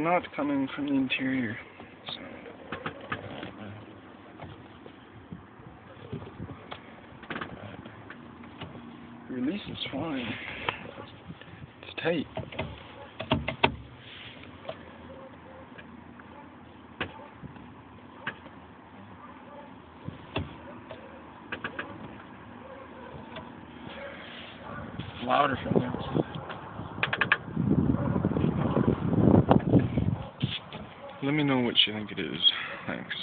not coming from the interior. So. The release is fine. It's tight. Louder from there. Let me know what you think it is. Thanks.